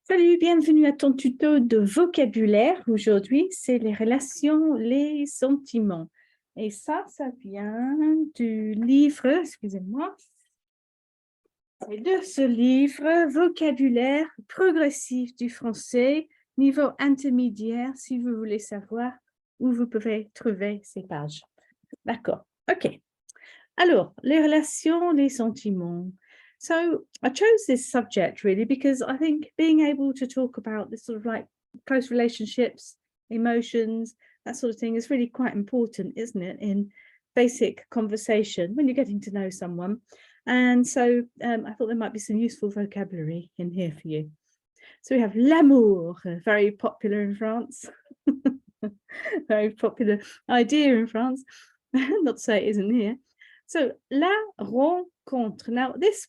Salut, bienvenue à ton tuto de vocabulaire. Aujourd'hui, c'est les relations, les sentiments. Et ça vient du livre, excusez-moi, et de ce livre, Vocabulaire progressif du français, niveau intermédiaire, si vous voulez savoir où vous pouvez trouver ces pages. D'accord, ok. Alors, les relations, les sentiments. So I chose this subject really because I think being able to talk about this sort of like close relationships, emotions, that sort of thing is really quite important, isn't it, in basic conversation when you're getting to know someone. And so I thought there might be some useful vocabulary in here for you. So we have l'amour, very popular in France, very popular idea in France, not to say it isn't here. So la rencontre. Now this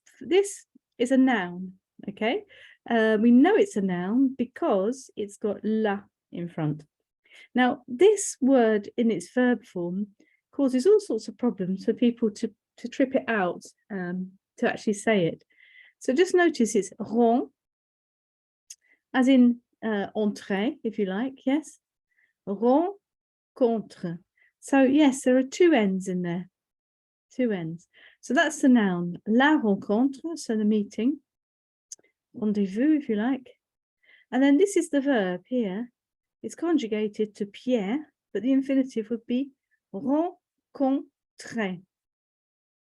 is a noun, okay? We know it's a noun because it's got la in front. Now this word in its verb form causes all sorts of problems for people to trip it out, to actually say it. So just notice it's rend, as in entrée, if you like, yes? Rencontre. So yes, there are two N's in there. Two N's. So that's the noun, la rencontre, so the meeting, rendezvous if you like. And then this is the verb here. It's conjugated to Pierre, but the infinitive would be rencontrer.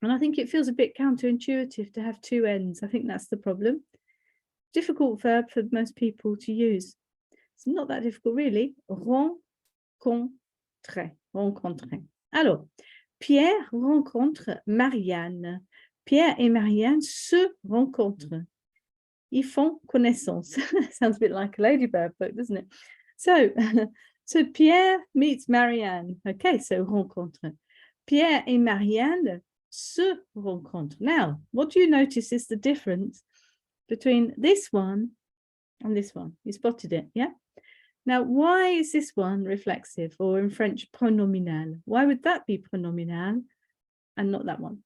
And I think it feels a bit counterintuitive to have two N's. I think that's the problem. Difficult verb for most people to use. It's not that difficult really. Rencontrer. Alors, Pierre rencontre Marianne. Pierre et Marianne se rencontrent. Ils font connaissance. Sounds a bit like a ladybird book, doesn't it? So Pierre meets Marianne. Okay, so rencontre. Pierre et Marianne se rencontrent. Now, what do you notice is the difference between this one and this one? You spotted it, yeah? Now, why is this one reflexive, or in French, pronominal? Why would that be pronominal and not that one?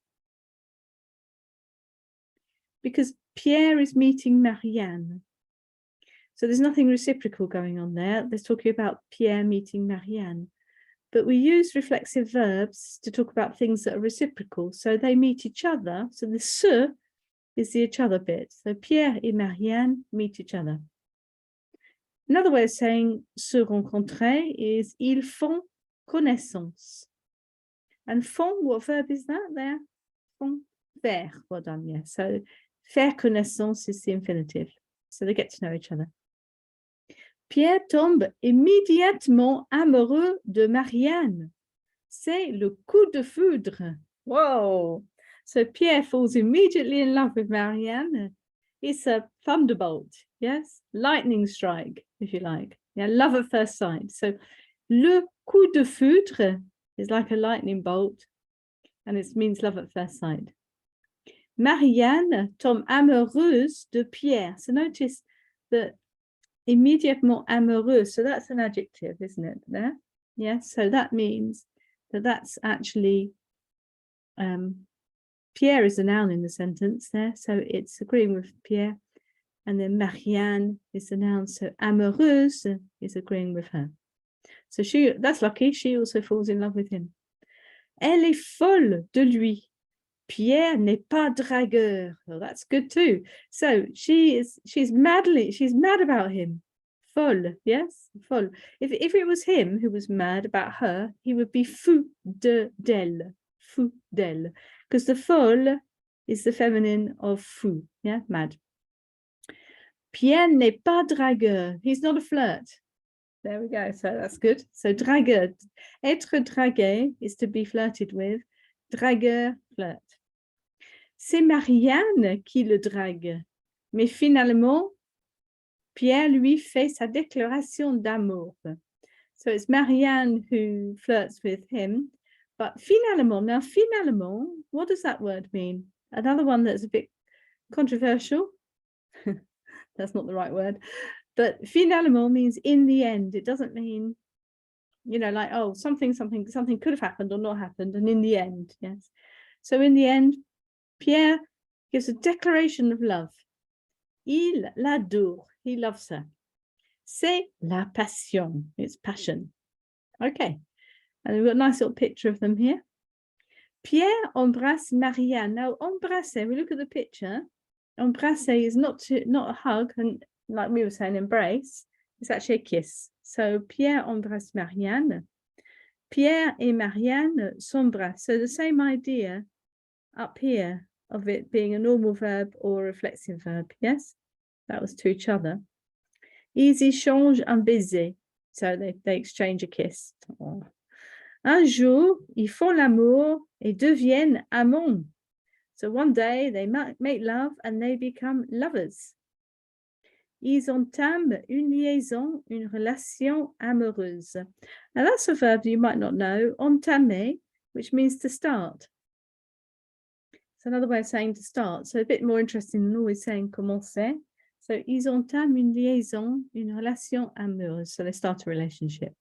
Because Pierre is meeting Marianne. So there's nothing reciprocal going on there. They're talking about Pierre meeting Marianne. But we use reflexive verbs to talk about things that are reciprocal. So they meet each other. So the se is the each other bit. So Pierre et Marianne meet each other. Another way of saying se rencontrer is ils font connaissance. And font, what verb is that there? Font, faire, well done, yeah. So faire connaissance is the infinitive. So they get to know each other. Pierre tombe immédiatement amoureux de Marianne. C'est le coup de foudre. Whoa! So Pierre falls immediately in love with Marianne. It's a thunderbolt, yes? Lightning strike, if you like. Yeah, love at first sight. So, le coup de foudre is like a lightning bolt, and it means love at first sight. Marianne tombe amoureuse de Pierre. So notice that immédiatement amoureuse, so that's an adjective, isn't it, there? Yes, so that means that that's actually Pierre is a noun in the sentence there, so it's agreeing with Pierre. And then Marianne is the noun, so amoureuse is agreeing with her. So that's lucky, she also falls in love with him. Elle est folle de lui. Pierre n'est pas dragueur. Well, that's good too. So she's mad about him. Folle, yes, folle. If it was him who was mad about her, he would be fou d'elle, fou d'elle. Because the folle is the feminine of fou, yeah, mad. Pierre n'est pas dragueur. He's not a flirt. There we go. So that's good. So dragueur. Être dragué is to be flirted with. Dragueur, flirt. C'est Marianne qui le drague. Mais finalement, Pierre lui fait sa déclaration d'amour. So it's Marianne who flirts with him. But finalement, now finalement, what does that word mean? Another one that's a bit controversial. That's not the right word. But finalement means in the end. It doesn't mean, you know, like, oh, something could have happened or not happened. And in the end, yes. So in the end, Pierre gives a declaration of love. Il l'adore. He loves her. C'est la passion. It's passion. Okay. And we've got a nice little picture of them here. Pierre embrasse Marianne. Now, embrasser, we look at the picture. Embrasser is not a hug, and like we were saying, embrace. It's actually a kiss. So, Pierre embrasse Marianne. Pierre et Marianne s'embrassent. So, the same idea up here of it being a normal verb or a reflexive verb. Yes, that was to each other. Ils échangent un baiser. So, they exchange a kiss. Oh. Un jour, ils font l'amour et deviennent amants. So one day they make love and they become lovers. Ils entament une liaison, une relation amoureuse. Now that's a verb you might not know, entamer, which means to start. It's another way of saying to start. So a bit more interesting than always saying commencer. So ils entament une liaison, une relation amoureuse. So they start a relationship.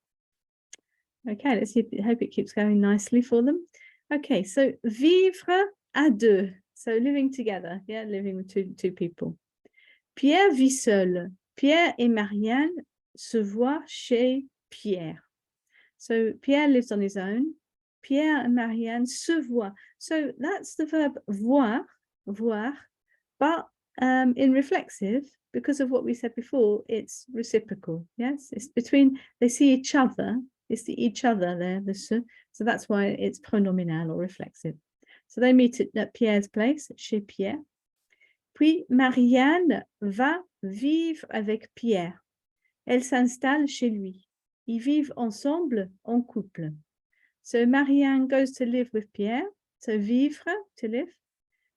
Okay, let's see. I hope it keeps going nicely for them. Okay, so vivre à deux. So living together, yeah, living with two people. Pierre vit seul. Pierre et Marianne se voient chez Pierre. So Pierre lives on his own. Pierre and Marianne se voient. So that's the verb voir, but in reflexive, because of what we said before, it's reciprocal. Yes, it's between, they see each other. It's the each other there, the se. So that's why it's pronominal or reflexive. So they meet at Pierre's place, chez Pierre. Puis Marianne va vivre avec Pierre. Elle s'installe chez lui. Ils vivent ensemble en couple. So Marianne goes to live with Pierre. So vivre, to live.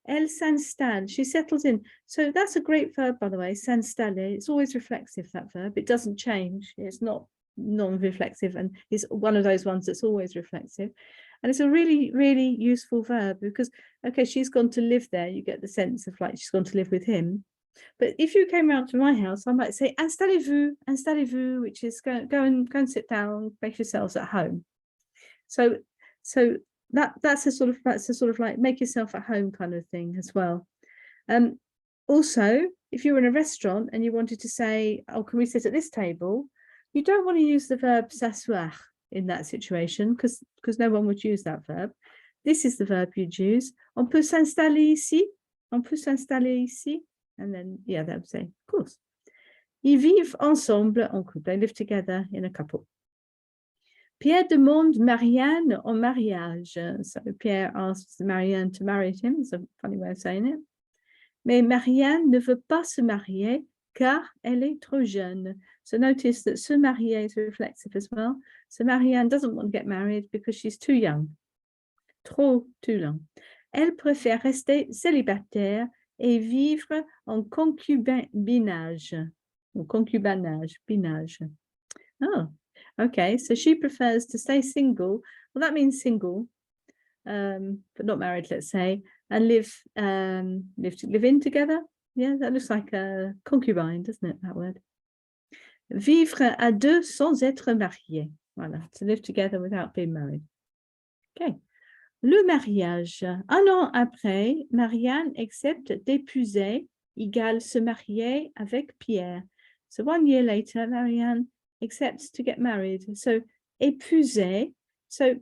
Elle s'installe, she settles in. So that's a great verb, by the way, s'installer. It's always reflexive, that verb. It doesn't change. It's not non-reflexive, and it's one of those ones that's always reflexive. And it's a really, really useful verb because, okay, she's gone to live there. You get the sense of like she's gone to live with him. But if you came around to my house, I might say installez-vous, which is go and sit down, make yourselves at home. So that's a sort of like make yourself at home kind of thing as well. Also, if you were in a restaurant and you wanted to say, oh, can we sit at this table? You don't want to use the verb s'asseoir in that situation because no one would use that verb. This is the verb you'd use. On peut s'installer ici. On peut s'installer ici. And then, yeah, they would say, of course. Ils vivent ensemble en couple. They live together in a couple. Pierre demande Marianne en mariage. So Pierre asks Marianne to marry him. It's a funny way of saying it. Mais Marianne ne veut pas se marier car elle est trop jeune. So notice that se marier is reflexive as well. So Marianne doesn't want to get married because she's too young. Too young. Elle préfère rester célibataire et vivre en concubinage. Or binage. Oh, okay. So she prefers to stay single. Well, that means single, but not married, let's say, and live in together. Yeah, that looks like a concubine, doesn't it, that word? Vivre à deux sans être marié. Voilà, to live together without being married. Okay. Le mariage. Un an après, Marianne accepte d'épouser égale se marier avec Pierre. So 1 year later, Marianne accepts to get married. So épouser. So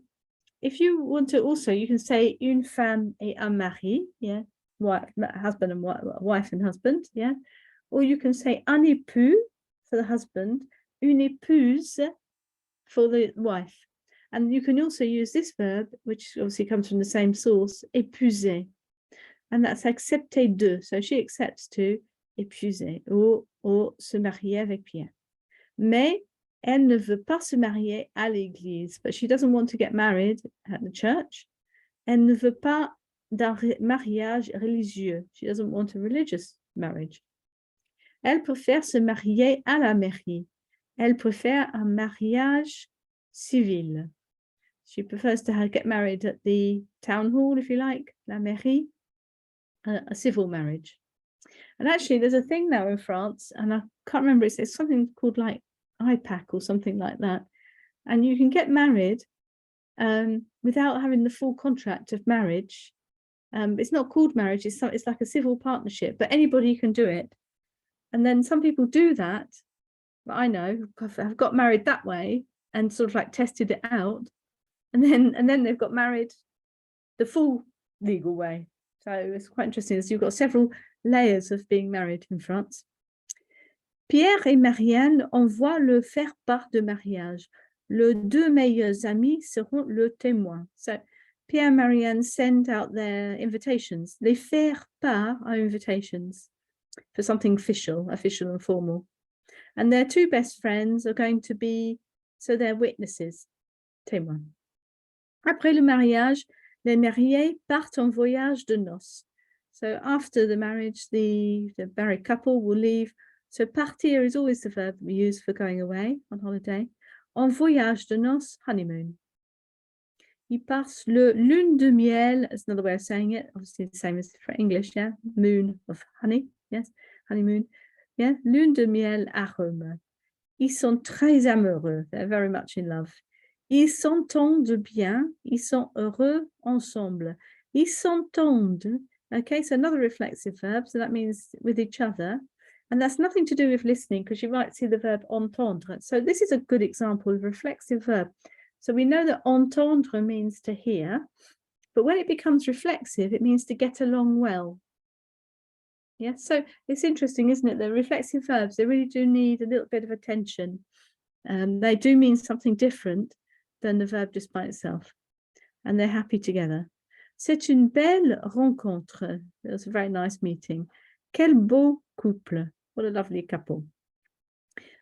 if you want to also, you can say une femme et un mari. Yeah. Husband and wife and husband, yeah, or you can say un époux for the husband, une épouse for the wife, and you can also use this verb, which obviously comes from the same source, épouser, and that's accepter de. So she accepts to épouser or se marier avec Pierre. Mais elle ne veut pas se marier à l'église, but she doesn't want to get married at the church. Elle ne veut pas d'un mariage religieux. She doesn't want a religious marriage. Elle préfère se marier à la mairie. Elle préfère un mariage civil. She prefers to get married at the town hall, if you like, la mairie, a civil marriage. And actually, there's a thing now in France, and I can't remember, it's something called like IPAC or something like that. And you can get married without having the full contract of marriage. It's not called marriage, it's like a civil partnership, but anybody can do it. And then some people do that. But I know I've got married that way and sort of like tested it out. And then they've got married the full legal way. So it's quite interesting. So you've got several layers of being married in France. Pierre et Marianne envoient le faire-part de mariage. Les deux meilleurs amis seront le témoin. So Pierre and Marianne send out their invitations. Les faire-part are invitations for something official and formal. And their two best friends are going to be, so they're witnesses, témoins. Après le mariage, les mariés partent en voyage de noces. So after the marriage, the married couple will leave. So partir is always the verb we use for going away on holiday. En voyage de noces, honeymoon. Ils passent le lune de miel, is another way of saying it, obviously the same as for English, yeah? Moon of honey, yes, honeymoon. Yeah, lune de miel à Rome. Ils sont très amoureux, they're very much in love. Ils s'entendent bien, ils sont heureux ensemble. Ils s'entendent, okay, so another reflexive verb, so that means with each other. And that's nothing to do with listening, because you might see the verb entendre. So this is a good example of reflexive verb. So we know that entendre means to hear, but when it becomes reflexive, it means to get along well. Yeah, so it's interesting, isn't it? The reflexive verbs, they really do need a little bit of attention. They do mean something different than the verb just by itself. And they're happy together. C'est une belle rencontre. It was a very nice meeting. Quel beau couple. What a lovely couple.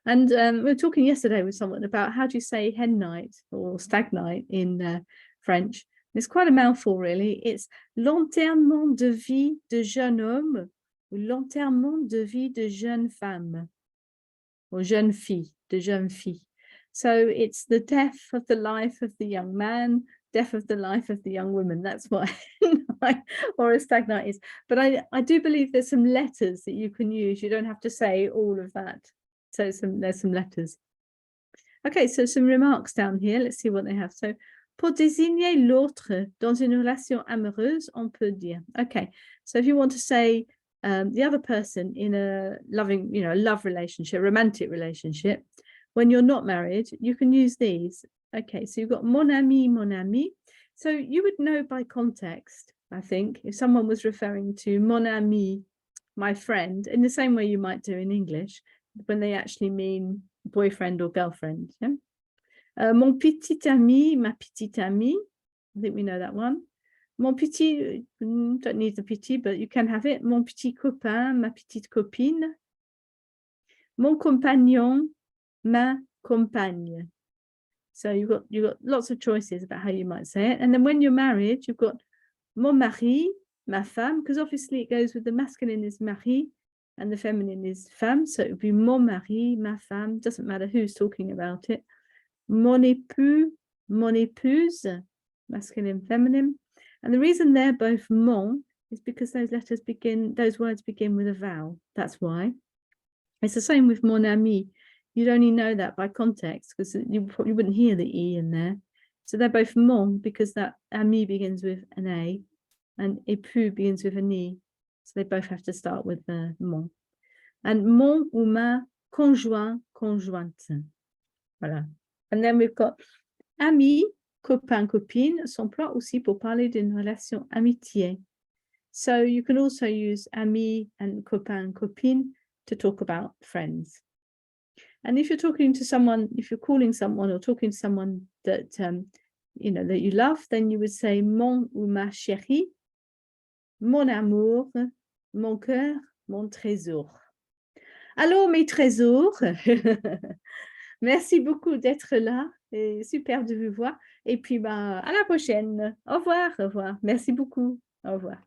And we were talking yesterday with someone about how do you say hen night or stag night in French. It's quite a mouthful, really. It's l'enterrement de vie de jeune homme ou l'enterrement de vie de jeune femme or jeune fille, de jeune fille. So it's the death of the life of the young man, death of the life of the young woman. That's what or a stag night is. But I do believe there's some letters that you can use. You don't have to say all of that. So there's some letters. Okay, so some remarks down here. Let's see what they have. So, pour désigner l'autre dans une relation amoureuse, on peut dire. Okay, so if you want to say the other person in a loving, a love relationship, romantic relationship, when you're not married, you can use these. Okay, so you've got mon ami, mon ami. So you would know by context, I think, if someone was referring to mon ami, my friend, in the same way you might do in English, when they actually mean boyfriend or girlfriend. Yeah? Mon petit ami, ma petite amie. I think we know that one. Mon petit, don't need the petit, but you can have it. Mon petit copain, ma petite copine. Mon compagnon, ma compagne. So you've got lots of choices about how you might say it. And then when you're married, you've got mon mari, ma femme, because obviously it goes with the masculine is mari and the feminine is femme. So it would be mon mari, ma femme, doesn't matter who's talking about it. Mon époux, mon épouse, masculine, feminine. And the reason they're both mon is because those words begin with a vowel. That's why. It's the same with mon ami. You'd only know that by context because you wouldn't hear the E in there. So they're both mon because that ami begins with an A and époux begins with an E. So they both have to start with mon. And mon ou ma conjoint, conjointe. Voilà. And then we've got ami, copain, copine, s'emploie aussi pour parler d'une relation amitié. So you can also use ami and copain, copine to talk about friends. And if you're talking to someone, if you're calling someone or talking to someone that, that you love, then you would say mon ou ma chérie, mon amour, mon cœur, mon trésor. Allô, mes trésors. Merci beaucoup d'être là. Et super de vous voir. Et puis, à la prochaine. Au revoir, au revoir. Merci beaucoup. Au revoir.